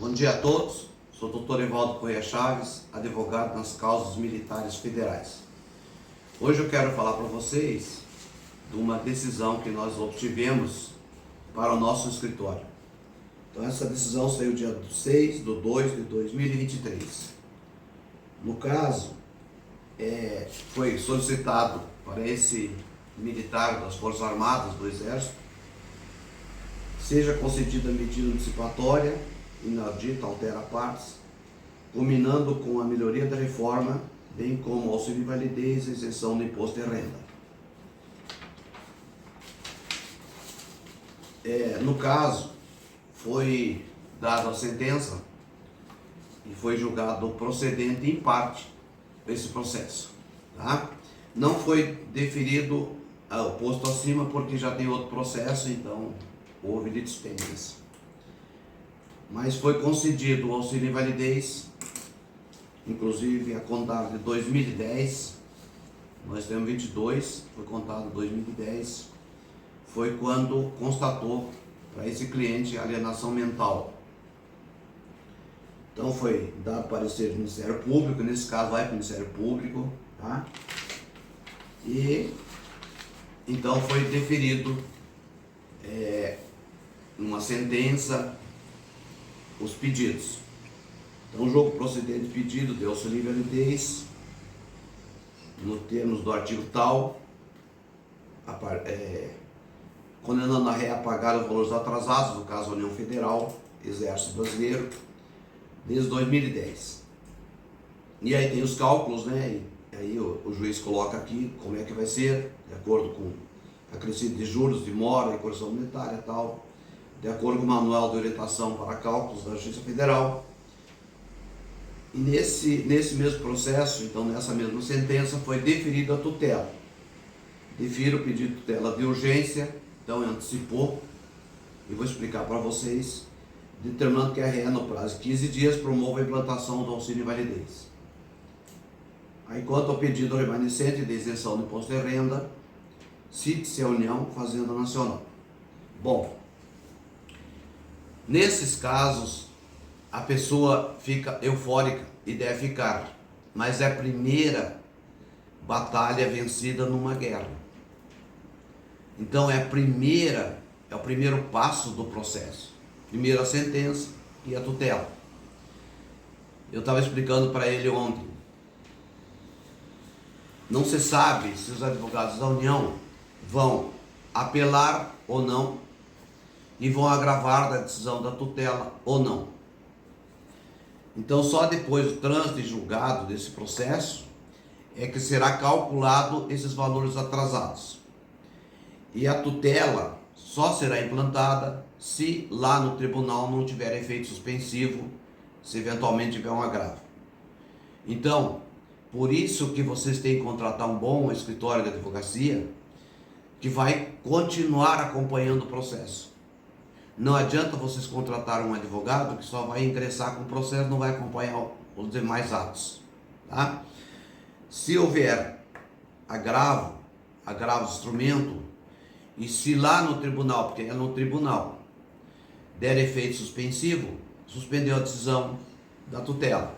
Bom dia a todos, sou o Dr. Evaldo Correia Chaves, advogado nas causas militares federais. Hoje eu quero falar para vocês de uma decisão que nós obtivemos para o nosso escritório. Então essa decisão saiu dia 6/2/2023. No caso, foi solicitado para esse militar das Forças Armadas do Exército seja concedida medida antecipatória inadita, altera partes, culminando com a melhoria da reforma, bem como auxílio invalidez e isenção do imposto de renda. No caso, foi dada a sentença e foi julgado procedente em parte esse processo. Tá? Não foi deferido o posto acima porque já tem outro processo, então houve litígios. Mas foi concedido o auxílio invalidez, inclusive a contar de 2010, nós temos 22, foi contado 2010, foi quando constatou para esse cliente alienação mental. Então foi dado parecer do Ministério Público, nesse caso vai para o Ministério Público, tá? E então foi deferido uma sentença os pedidos. Então, o jogo procedente de pedido de auxílio invalidez, nos termos do artigo tal, condenando a ré a pagar os valores atrasados, no caso a União Federal, Exército Brasileiro, desde 2010. E aí tem os cálculos, né? E aí o juiz coloca aqui como é que vai ser, de acordo com acrescido de juros, de mora e correção monetária e tal, de acordo com o Manual de Orientação para Cálculos da Justiça Federal. E nesse mesmo processo, então nessa mesma sentença, foi deferida a tutela. Defiro o pedido de tutela de urgência, então antecipou, e vou explicar para vocês, determinando que a RE, no prazo de 15 dias, promova a implantação do auxílio invalidez. Aí, quanto ao pedido remanescente de isenção do imposto de renda, cite-se a União Fazenda Nacional. Bom, nesses casos, a pessoa fica eufórica e deve ficar, mas é a primeira batalha vencida numa guerra. Então é o primeiro passo do processo. Primeiro a sentença e a tutela. Eu estava explicando para ele ontem. Não se sabe se os advogados da União vão apelar ou não e vão agravar da decisão da tutela ou não. Então, só depois do trânsito e julgado desse processo é que será calculado esses valores atrasados. E a tutela só será implantada se lá no tribunal não tiver efeito suspensivo, se eventualmente tiver um agravo. Então, por isso que vocês têm que contratar um bom escritório de advocacia que vai continuar acompanhando o processo. Não adianta vocês contratar um advogado que só vai ingressar com o processo, não vai acompanhar os demais atos. Tá? Se houver agravo de instrumento, e se lá no tribunal, porque é no tribunal, der efeito suspensivo, suspendeu a decisão da tutela.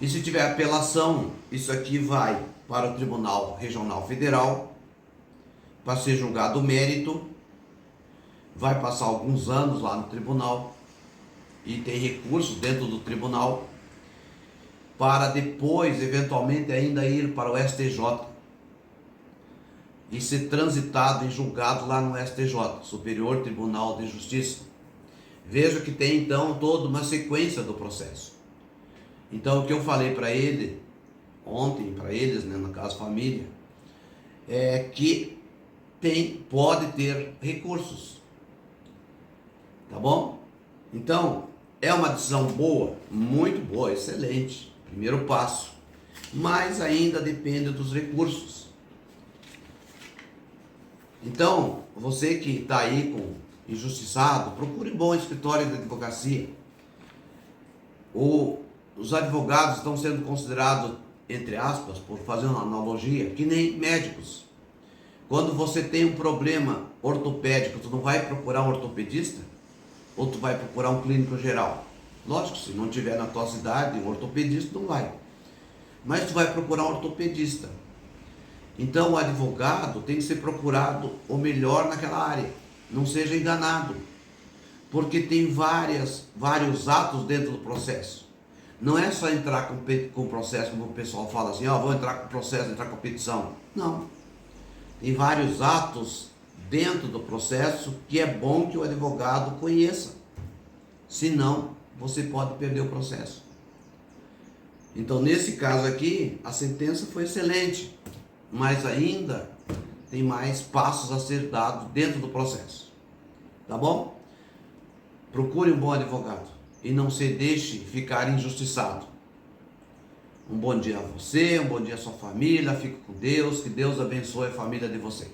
E se tiver apelação, isso aqui vai para o Tribunal Regional Federal, para ser julgado o mérito, vai passar alguns anos lá no tribunal e tem recursos dentro do tribunal para depois, eventualmente, ainda ir para o STJ e ser transitado e julgado lá no STJ, Superior Tribunal de Justiça. Veja que tem então toda uma sequência do processo. Então o que eu falei para ele ontem, para eles, né, no caso família, é que pode ter recursos. Tá bom? Então, é uma decisão boa, muito boa, excelente, primeiro passo, mas ainda depende dos recursos. Então, você que está aí com injustiçado, procure um bom escritório de advocacia. Os advogados estão sendo considerados, entre aspas, por fazer uma analogia, que nem médicos. Quando você tem um problema ortopédico, tu não vai procurar um ortopedista? ou tu vai procurar um clínico geral? Lógico, se não tiver na tua cidade, um ortopedista não vai. Mas tu vai procurar um ortopedista. Então o advogado tem que ser procurado o melhor naquela área. Não seja enganado. Porque tem vários atos dentro do processo. Não é só entrar com o processo, como o pessoal fala assim, vou entrar com processo, entrar com petição. Não. Tem vários atos dentro do processo que é bom que o advogado conheça. Senão, você pode perder o processo. Então, nesse caso aqui, a sentença foi excelente, mas ainda tem mais passos a ser dados dentro do processo. Tá bom? Procure um bom advogado e não se deixe ficar injustiçado. Um bom dia a você, um bom dia à sua família, fique com Deus, que Deus abençoe a família de você.